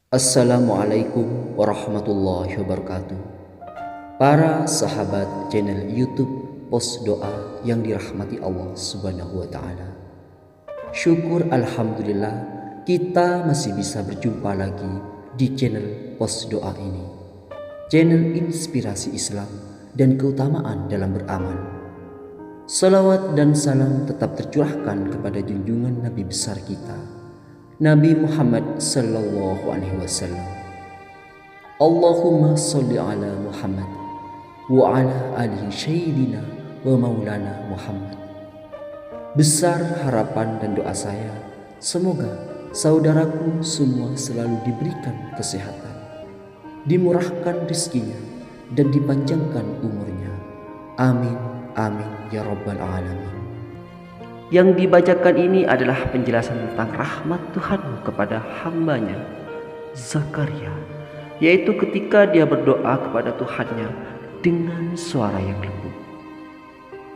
Assalamualaikum warahmatullahi wabarakatuh. Para sahabat channel YouTube Pos Doa yang dirahmati Allah Subhanahu wa taala. Syukur alhamdulillah kita masih bisa berjumpa lagi di channel Pos Doa ini. Channel inspirasi Islam dan keutamaan dalam beramal. Salawat dan salam tetap tercurahkan kepada junjungan Nabi besar kita, Nabi Muhammad sallallahu alaihi wasallam. Allahumma sholli ala Muhammad wa ala alihi sayyidina wa maulana Muhammad. Besar harapan dan doa saya, semoga saudaraku semua selalu diberikan kesehatan, dimurahkan rezekinya, dan dipanjangkan umurnya. Amin, amin ya rabbal alamin. Yang dibacakan ini adalah penjelasan tentang rahmat Tuhanmu kepada hambanya Zakaria, yaitu ketika dia berdoa kepada Tuhannya dengan suara yang lembut.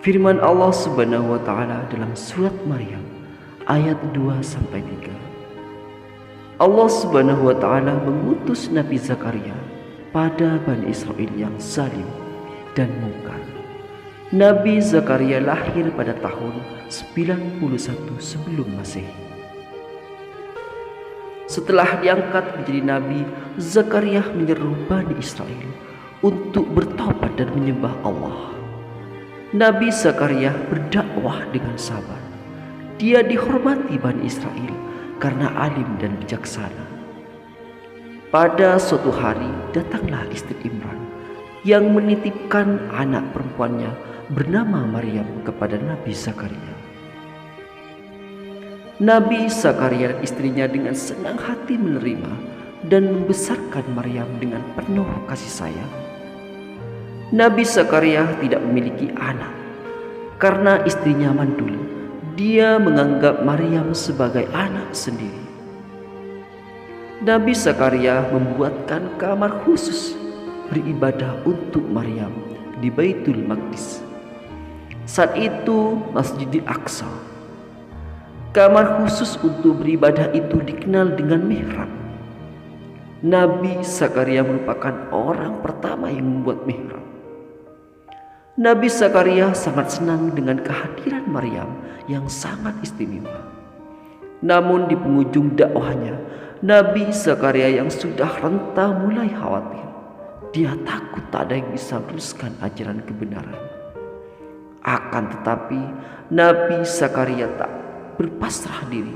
Firman Allah Subhanahu wa taala dalam surat Maryam ayat 2-3. Allah Subhanahu wa taala mengutus Nabi Zakaria pada Bani Israel yang zalim dan mungkar. Nabi Zakaria lahir pada tahun 91 sebelum Masehi. Setelah diangkat menjadi nabi, Zakaria menyeru Bani Israel untuk bertaubat dan menyembah Allah. Nabi Zakaria berdakwah dengan sabar. Dia dihormati Bani Israel karena alim dan bijaksana. Pada suatu hari datanglah istri Imran yang menitipkan anak perempuannya bernama Maryam kepada Nabi Zakaria. Nabi Zakaria dan istrinya dengan senang hati menerima dan membesarkan Maryam dengan penuh kasih sayang. Nabi Zakaria tidak memiliki anak karena istrinya mandul. Dia menganggap Maryam sebagai anak sendiri. Nabi Zakaria membuatkan kamar khusus beribadah untuk Maryam di Baitul Maqdis. Saat itu Masjidil Aqsa. Kamar khusus untuk beribadah itu dikenal dengan mihrab. Nabi Zakaria merupakan orang pertama yang membuat mihrab. Nabi Zakaria sangat senang dengan kehadiran Maryam yang sangat istimewa. Namun di penghujung dakwahnya, Nabi Zakaria yang sudah renta mulai khawatir. Dia takut tak ada yang bisa meneruskan ajaran kebenaran. Akan tetapi Nabi Zakaria tak berpasrah diri.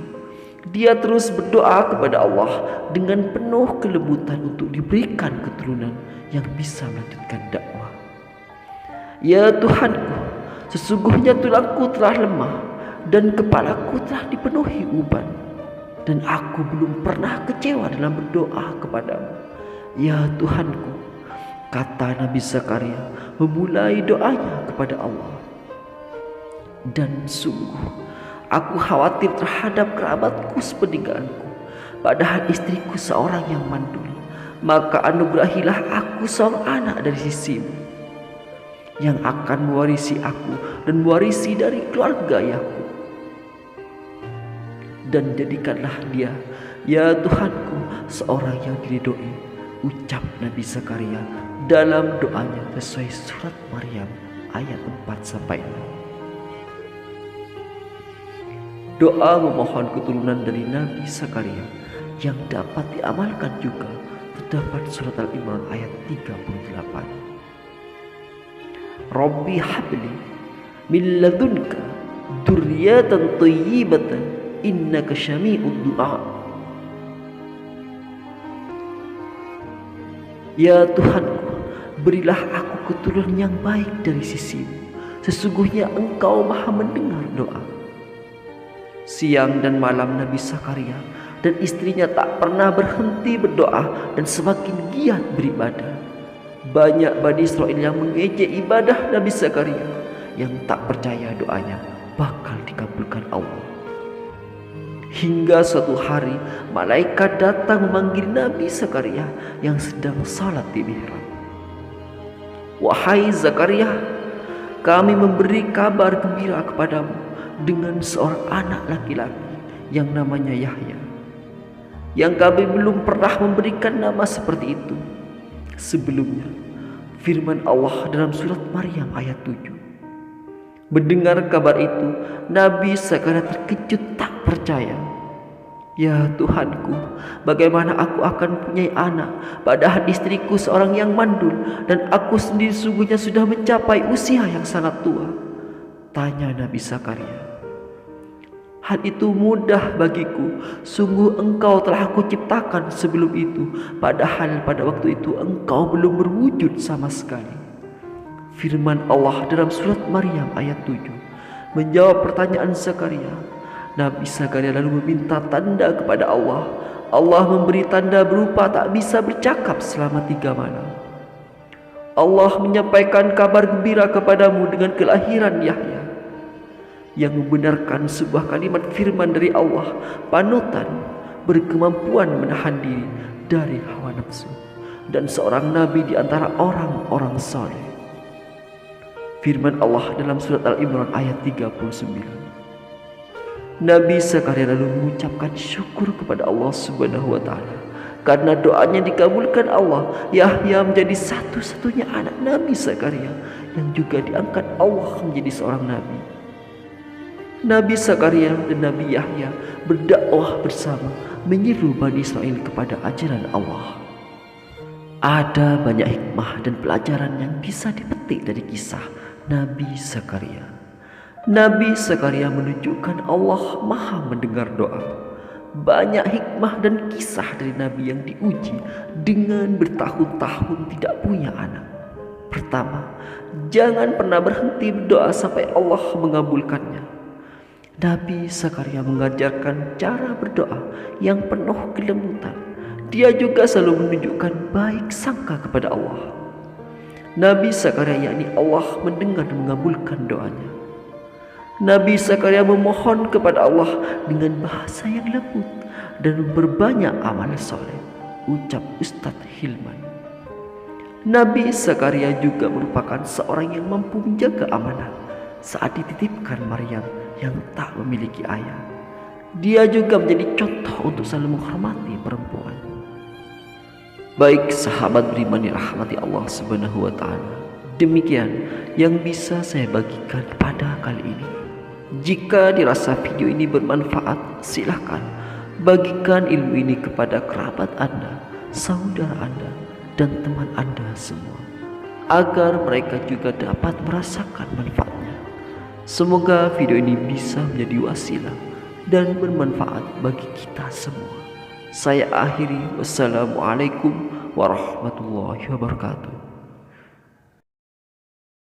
Dia terus berdoa kepada Allah dengan penuh kelembutan untuk diberikan keturunan yang bisa melanjutkan dakwah. Ya Tuhanku, sesungguhnya tulangku telah lemah dan kepalaku telah dipenuhi uban, dan aku belum pernah kecewa dalam berdoa kepadamu. Ya Tuhanku, kata Nabi Zakaria memulai doanya kepada Allah. Dan sungguh aku khawatir terhadap kerabatku sepeninggalanku, padahal istriku seorang yang mandul. Maka anugerahilah aku seorang anak dari sisimu yang akan mewarisi aku dan mewarisi dari keluarga Yakub. Dan jadikanlah dia, ya Tuhanku, seorang yang diridhoi, ucap Nabi Zakaria dalam doanya sesuai surat Maryam ayat 4-6. Doa memohon keturunan dari Nabi Zakaria yang dapat diamalkan juga terdapat surat Al-Imran ayat 38. Rabbi habli min ladunka dzurriyyatan thayyibatan innaka syami'ud du'a. Ya Tuhanku, berilah aku keturunan yang baik dari sisimu. Sesungguhnya Engkau Maha mendengar doa. Siang dan malam Nabi Zakaria dan istrinya tak pernah berhenti berdoa dan semakin giat beribadah. Banyak Bani Israel yang mengejek ibadah Nabi Zakaria, yang tak percaya doanya bakal dikabulkan Allah. Hingga suatu hari malaikat datang memanggil Nabi Zakaria yang sedang salat di mihrab. Wahai Zakaria, kami memberi kabar gembira kepadamu dengan seorang anak laki-laki yang namanya Yahya. yang kami belum pernah memberikan nama seperti itu sebelumnya. Firman Allah dalam surat Maryam ayat 7. Mendengar kabar itu, Nabi Zakaria terkejut tak percaya. Ya Tuhanku, bagaimana aku akan punya anak, padahal istriku seorang yang mandul dan aku sendiri sungguhnya sudah mencapai usia yang sangat tua. Tanya Nabi Zakaria. Hal itu mudah bagiku, sungguh engkau telah aku ciptakan sebelum itu, padahal pada waktu itu engkau belum berwujud sama sekali. Firman Allah dalam surat Maryam ayat 7 menjawab pertanyaan Zakaria. Nabi Zakaria lalu meminta tanda kepada Allah. Allah memberi tanda berupa tak bisa bercakap selama 3 malam. Allah menyampaikan kabar gembira kepadamu dengan kelahiran Yahya, yang membenarkan sebuah kalimat firman dari Allah, panutan, berkemampuan menahan diri dari hawa nafsu, dan seorang nabi di antara orang-orang saleh. Firman Allah dalam surat Al-Imran ayat 39. Nabi Zakaria lalu mengucapkan syukur kepada Allah Subhanahu wa taala karena doanya dikabulkan Allah. Yahya menjadi satu-satunya anak Nabi Zakaria yang juga diangkat Allah menjadi seorang nabi. Nabi Zakaria dan Nabi Yahya berdakwah bersama, menyeru Bani Israel kepada ajaran Allah. Ada banyak hikmah dan pelajaran yang bisa dipetik dari kisah Nabi Zakaria. Nabi Zakaria menunjukkan Allah Maha mendengar doa. Banyak hikmah dan kisah dari Nabi yang diuji dengan bertahun-tahun tidak punya anak. Pertama, jangan pernah berhenti berdoa sampai Allah mengabulkannya. Nabi Zakaria mengajarkan cara berdoa yang penuh kelembutan. Dia juga selalu menunjukkan baik sangka kepada Allah. Nabi Zakaria, yakni Allah mendengar dan mengabulkan doanya. Nabi Zakaria memohon kepada Allah dengan bahasa yang lembut dan berbanyak amal soleh, ucap Ustadz Hilman. Nabi Zakaria juga merupakan seorang yang mampu menjaga amanah saat dititipkan Maryam yang tak memiliki ayah. Dia juga menjadi contoh untuk selalu menghormati perempuan. Baik sahabat beriman dirahmati Allah Subhanahu wa taala, demikian yang bisa saya bagikan pada kali ini. Jika dirasa video ini bermanfaat, silahkan bagikan ilmu ini kepada kerabat Anda, saudara Anda, dan teman Anda semua, agar mereka juga dapat merasakan manfaatnya. Semoga video ini bisa menjadi wasilah dan bermanfaat bagi kita semua. Saya akhiri, wassalamualaikum warahmatullahi wabarakatuh.